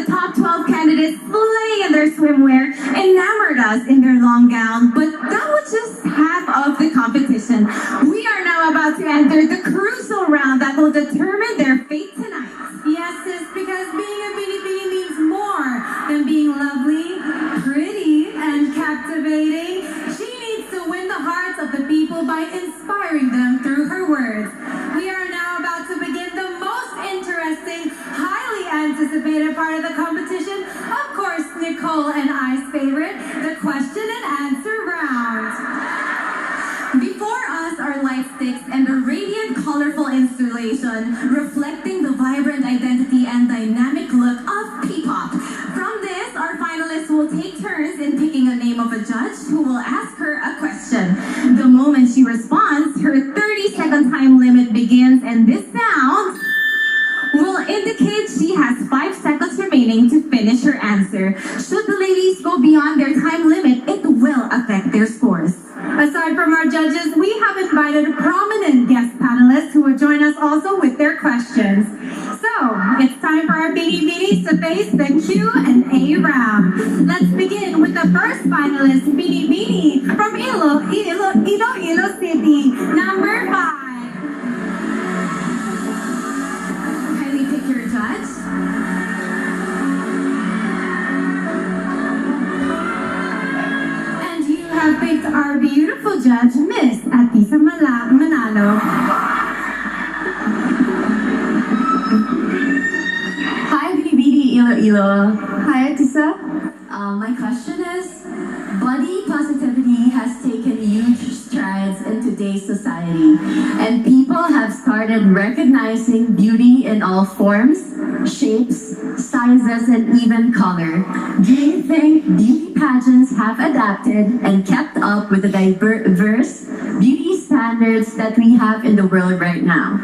the top 12 candidates slay in their swimwear, enamored us in their long gown, but that was just half of the competition. We are now about to enter the crucial round that will determine their fate tonight. Yes, sis, because being a Binibining means more than being lovely, pretty, and captivating. She needs to win the hearts of the people by inspiring them through her words. We are now about to begin the most interesting, highly anticipated part of the competition. Of course, Nicole and I's favorite, the question and answer round. Before us are light sticks and a radiant, colorful installation reflecting the vibrant identity and dynamic look of P-pop. From this, our finalists will take turns in picking a name of a judge who will ask her a question. The moment she responds, her 30-second time limit begins, and this sound will indicate she has 5 seconds remaining to finish her answer. Should the ladies go beyond their time limit, it will affect their scores. Aside from our judges, we have invited prominent guest panelists who will join us also with their questions. So, it's time for our Binibinings to face the Q&A round. Let's begin with the first finalist, Binibini from Iloilo City, number 5. Kindly pick your judge. And you have picked our beautiful judge, Miss Atisa Manalo. Hi, Binibini Iloilo. Hi, Atisa. My question is, body positivity has taken huge strides in today's society, and people have started recognizing beauty in all forms, shapes, sizes, and even color. Do you think beauty pageants have adapted and kept up with the diverse beauty standards that we have in the world right now?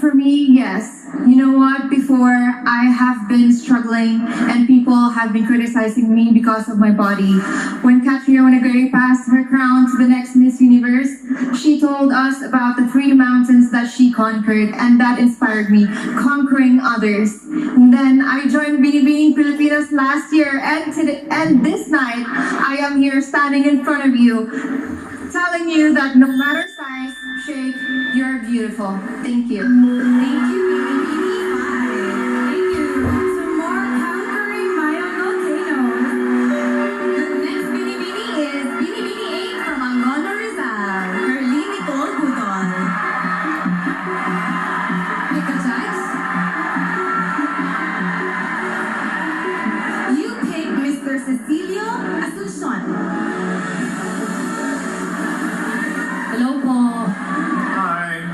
For me, yes. You know what? Before, I have been struggling and people have been criticizing me because of my body. When Katrina Wanagari passed her crown to the next Miss Universe, she told us about the 3 mountains that she conquered, and that inspired me, conquering others. And then I joined Binibining Pilipinas last year, and this night, I am here standing in front of you, telling you that no matter size, shape, you're beautiful. Thank you. Thank you, Binibini 5. Thank you. Some more conquering Mayon volcanoes. The next Binibini is Binibini 8 from Angono, Rizal, Erly Nicole Budol. Pick a judge. You pick Mr. Cecilio Asuncion. Hello po. Hi.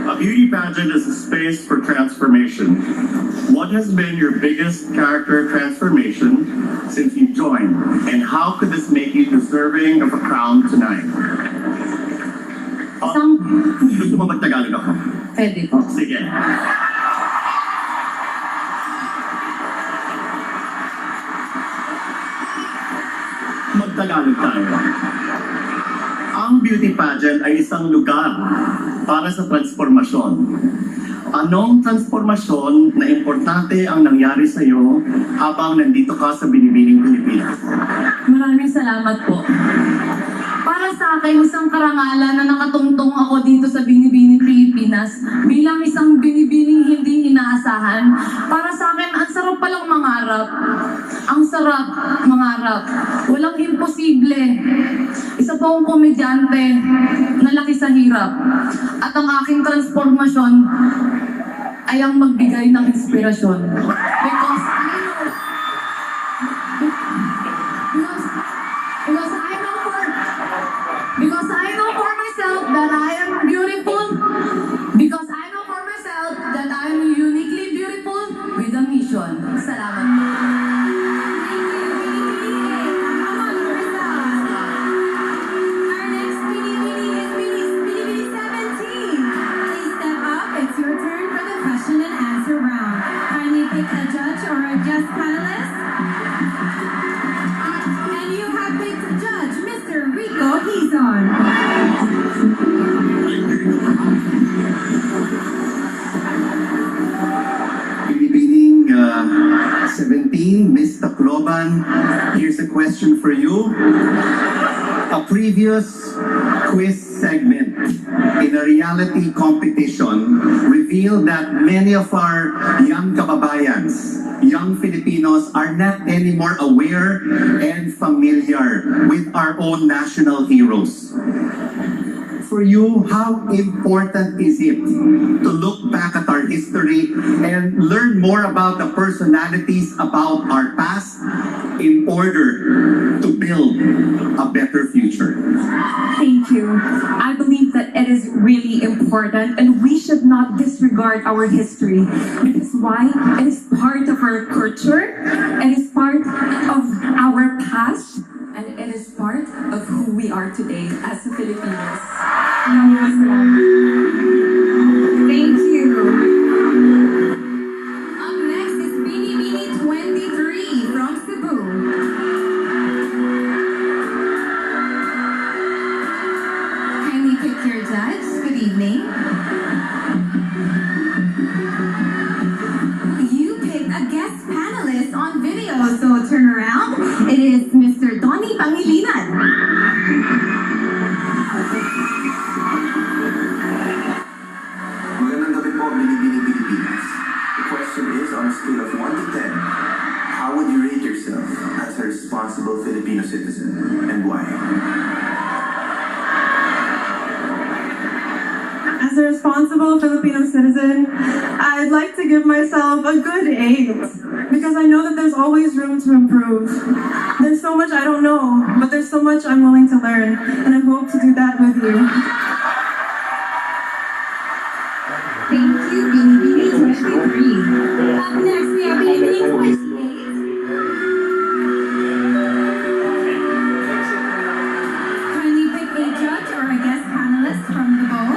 A beauty pageant is a space for transformation. What has been your biggest character transformation since you joined? And how could this make you deserving of a crown tonight? Gusto mo magtagalog ako? Pwede po. Sige. Magtagalog tayo. Ang beauty pageant ay isang lugar para sa transformasyon. Anong transformasyon na importante ang nangyari sa iyo habang nandito ka sa Binibining Pilipinas? Maraming salamat po. Para sa akin, isang karangalan na nakatungtong ako dito sa Binibining Pilipinas bilang isang binibining hindi inaasahan. Para sa akin, ang sarap palang mangarap. Ang sarap mangarap. Walang imposible. Isa po akong komedyante na laki sa hirap. At ang aking transformasyon ay ang magbigay ng inspirasyon. Because I know for myself that I am beautiful. Because I know for myself that I am uniquely beautiful with a mission. Salamat po. Our next Binibini is Binibini 17. Please step up. It's your turn for the question and answer round. Kindly pick a judge or a guest panelist. And you have picked Judge Mr. Rico Hizon. Esteban, here's a question for you. A previous quiz segment in a reality competition revealed that many of our young kababayans, young Filipinos, are not anymore aware and familiar with our own national heroes. For you, how important is it to look back at our history and learn more about the personalities about our past in order to build a better future? Thank you. I believe that it is really important and we should not disregard our history. Because why? It is part of our culture, it is part of our past, and it is part of who we are today as Filipinos. Thank you. Up next is Binibining 23 from Cebu. Kindly pick your judge. Good evening. You picked a guest panelist on video, so turn around. It is Mr. Donnie Pangilinan. Magandang gabi po, Binibining Pilipinas. The question is, on a scale of 1 to 10, how would you rate yourself as a responsible Filipino citizen, and why? As a responsible Filipino citizen, I'd like to give myself a good 8 because I know that there's always room to improve. There's so much I don't know, but there's so much I'm willing to learn, and I hope to do that with you. Thank you, Binibining 23. Up next, we have Binibining 28. Kindly pick a judge or a guest panelist from the bowl.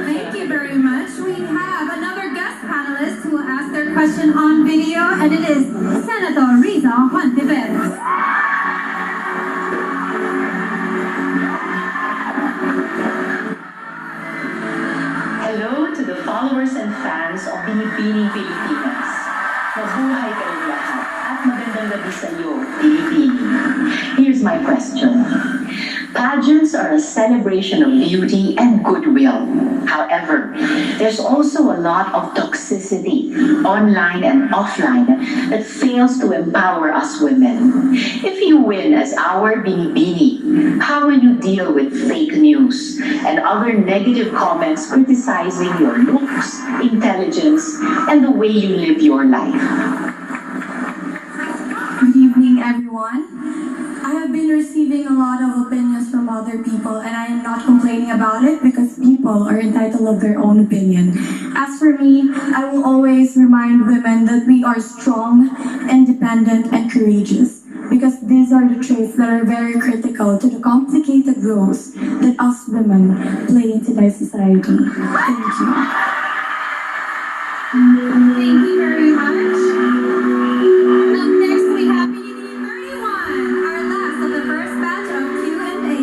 Thank you very much. We have another guest panelist who will ask their question on video, and it is Senator Riza Juantiveros. Hello to the followers and fans of Binibining Pilipinas. Mabuhay kayong lahat at magandang gabi sa iyo, Pilipinas. Here's my question. Pageants are a celebration of beauty and goodwill. However, there's also a lot of toxicity, online and offline, that fails to empower us women. If you win as our Binibini, how will you deal with fake news and other negative comments criticizing your looks, intelligence, and the way you live your life? Good evening, everyone. I have been receiving a lot of opinions from other people, and I am not complaining about it because people are entitled of their own opinion. As for me, I will always remind women that we are strong, independent, and courageous because these are the traits that are very critical to the complicated roles that us women play in today's society. Thank you. Thank you very much. Up next, we have Binibining 31, our last of the first batch of Q&A.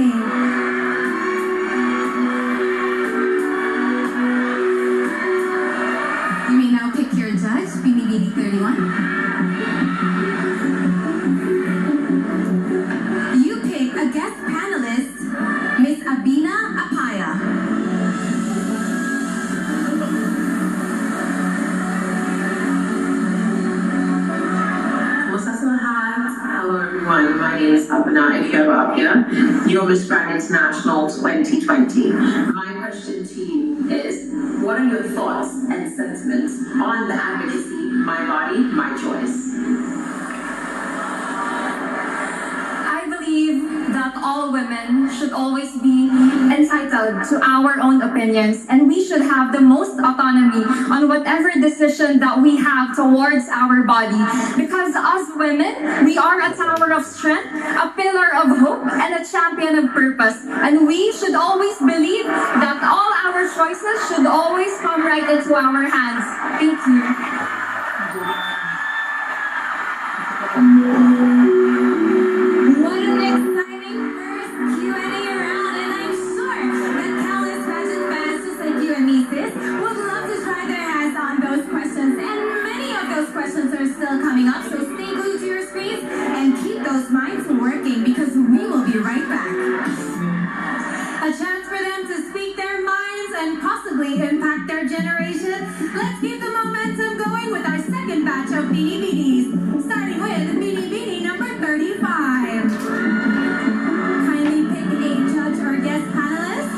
You may now pick your judge, Binibining 31. You pick a guest panelist, Miss Abina Apaya. Hello everyone, my name is Abina Apaya, your Miss Grand International 2020. My question to you is, what are your thoughts and sentiments on the advocacy, My Body, My Choice? I believe that all women should always be entitled to our own opinions, and we should have the most autonomy on whatever decision that we have towards our body. Because as women, we are a tower of strength, a pillar of hope, and a champion of purpose. And we should always believe that all our choices should always come right into our hands. Thank you. What an exciting first Q&A round, and I'm sure that countless pageant fans just like you and me, sis, would love to try their hands on those questions. Let's keep the momentum going with our second batch of Binibinis, starting with Binibini number 35. Kindly pick a judge or guest panelist.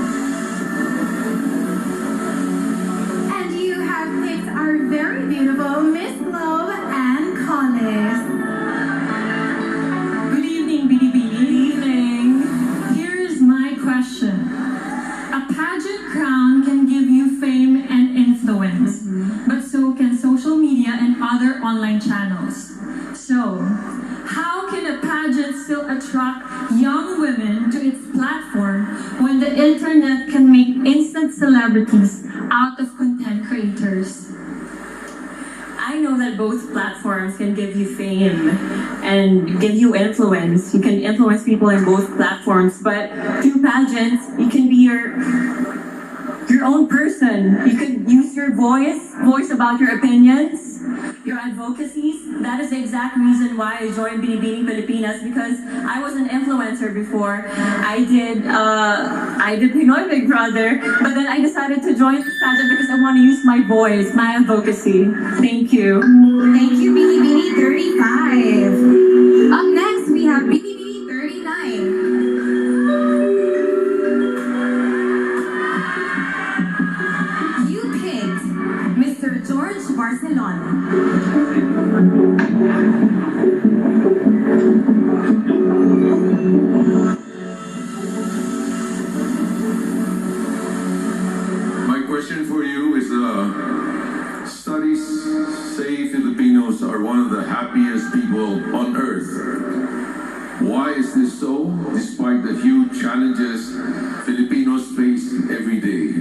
And you have picked our very beautiful Miss Love and Collis. Good evening, Binibini. Good evening. Here's my question. A pageant crown can give you fame and influence, but so can social media and other online channels. So, how can a pageant still attract young women to its platform when the internet can make instant celebrities out of content creators? I know that both platforms can give you fame and give you influence. You can influence people in both platforms, but through pageants, you can be your own person. You can use your voice about your opinions, your advocacies. That is the exact reason why I joined Binibining Pilipinas, because I was an influencer before. I did Pinoy Big Brother, but then I decided to join this pageant because I want to use my voice, my advocacy. Thank you. Thank you, Binibini 35. Up next, we have Binibini 39. You picked Mr. George Barcelona. My question for you is, studies say Filipinos are one of the happiest people on earth. Why is this so, despite the huge challenges Filipinos face every day?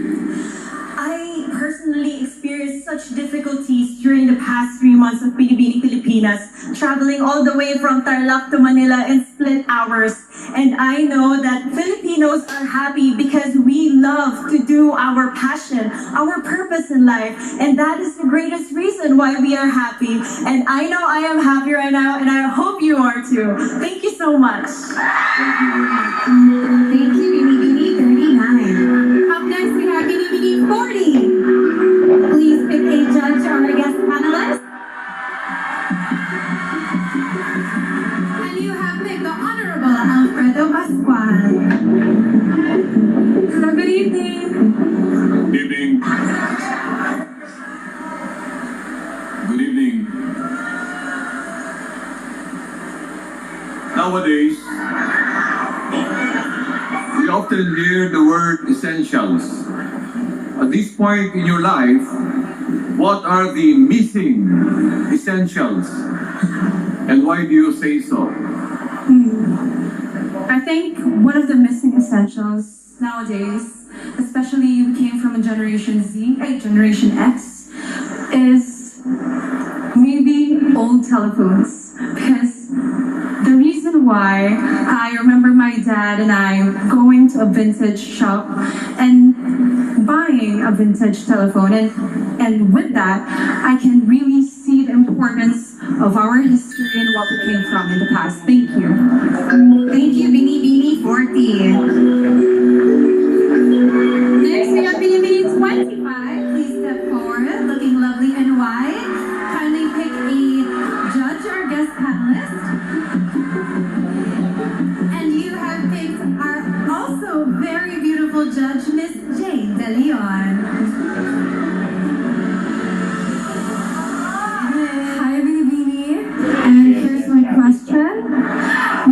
I personally experienced such difficulties during the past 3 months of Binibining Pilipinas, traveling all the way from Tarlac to Manila in split hours. And I know that Filipinos are happy because we love to do our passion, our purpose in life. And that is the greatest reason why we are happy. And I know I am happy right now, and I hope you are too. Thank you so much. Thank you very much. Thank you, Binibini 39. Up next, we have Binibini 40. Please pick a judge or a guest panelist. And you have picked the Honorable Alfredo Pascual. Hello, good evening. Good evening. Good evening. Nowadays, we often hear the word essentials. At this point in your life, what are the missing essentials? And why do you say so? I think one of the missing essentials nowadays, especially we came from a Generation Z, Generation X, is maybe old telephones. Because the reason why I remember my dad and I going to a vintage shop and buying a vintage telephone, and with that, I can really see the importance of our history and what we came from in the past. Thank you. Thank you, Binibini 40. Next, we have Binibini 25. Please step forward, looking lovely and white. Kindly pick a judge or guest panelist. And you have picked our also very beautiful judge, Miss Jane De Leon. Hi, Binibini. And here's my question.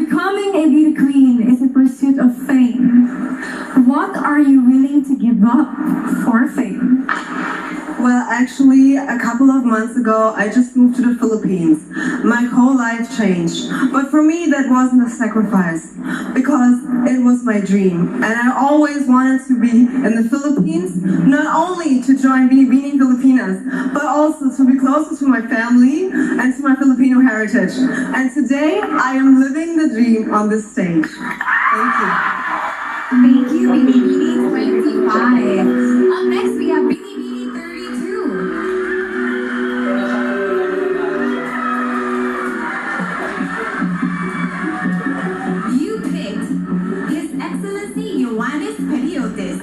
Becoming a beauty queen is a pursuit of fame. What are you willing to give up for fame? Well, actually, a couple of months ago, I just moved to the Philippines. My whole life changed. But for me, that wasn't a sacrifice because it was my dream. And I always wanted to be in the Philippines, not only to join Binibining Pilipinas, but also to be closer to my family and to my Filipino heritage. And today, I am living the dream on this stage. Thank you. Thank you, Binibini 25. Up next, we have Binibini 32. You picked His Excellency Ioannis Periotis.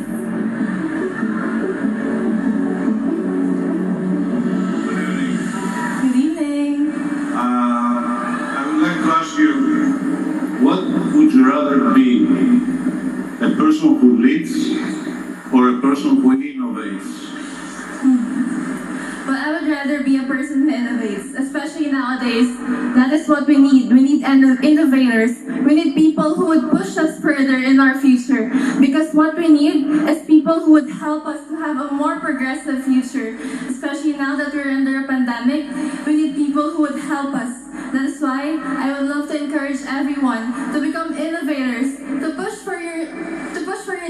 person who leads or a person who innovates? But I would rather be a person who innovates, especially nowadays. That is what we need. We need innovators. We need people who would push us further in our future. Because what we need is people who would help us to have a more progressive future. Especially now that we're under a pandemic, we need people who would help us. That is why I would love to encourage everyone to become innovators, to push for your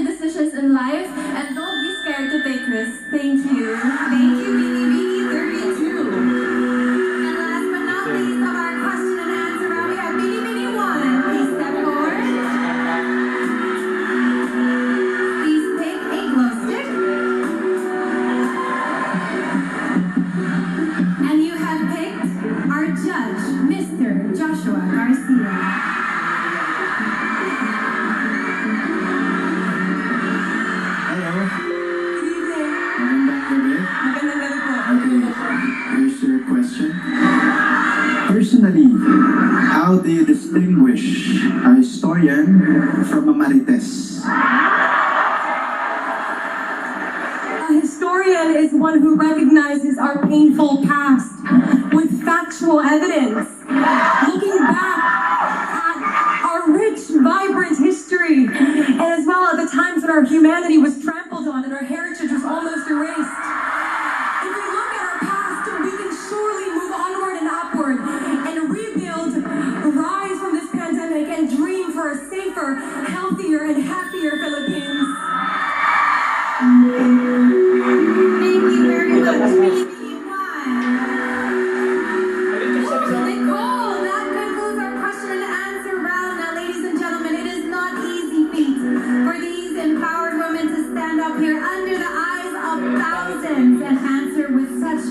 decisions in life, and don't be scared to take risks. Thank you. Thank you, Binibining 32. And last but not least of our question and answer round, we have Binibining 1. Please step forward. Please pick a glow stick. And you have picked our judge, Mr. Joshua Garcia. Here's your question. Personally, how do you distinguish a historian from a marites? A historian is one who recognizes our painful past with factual evidence, looking back at our rich, vibrant history, and as well at the times when our humanity was trampled on and our heritage was almost erased. If we look at our past, we can surely move onward and upward and rebuild, rise from this pandemic, and dream for a safer, healthier, and happier Philippines. Thank you very much, Binibining 1. Nicole, that concludes our question and answer round. Now, ladies and gentlemen, it is not easy feat for these empowered women to stand up here under the eyes of thousands and answer with such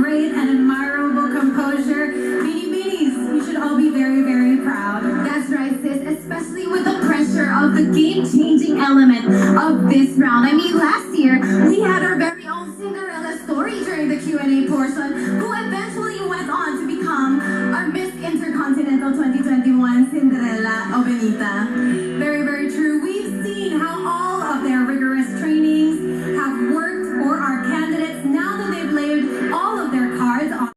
great and admirable composure. Binibinies, you should all be very, very proud. That's right, sis, especially with the pressure of the game-changing element of this round. I mean, last year, we had our very own Cinderella story during the Q&A portion, who eventually went on to become our Miss Intercontinental 2021, Cinderella Obenita.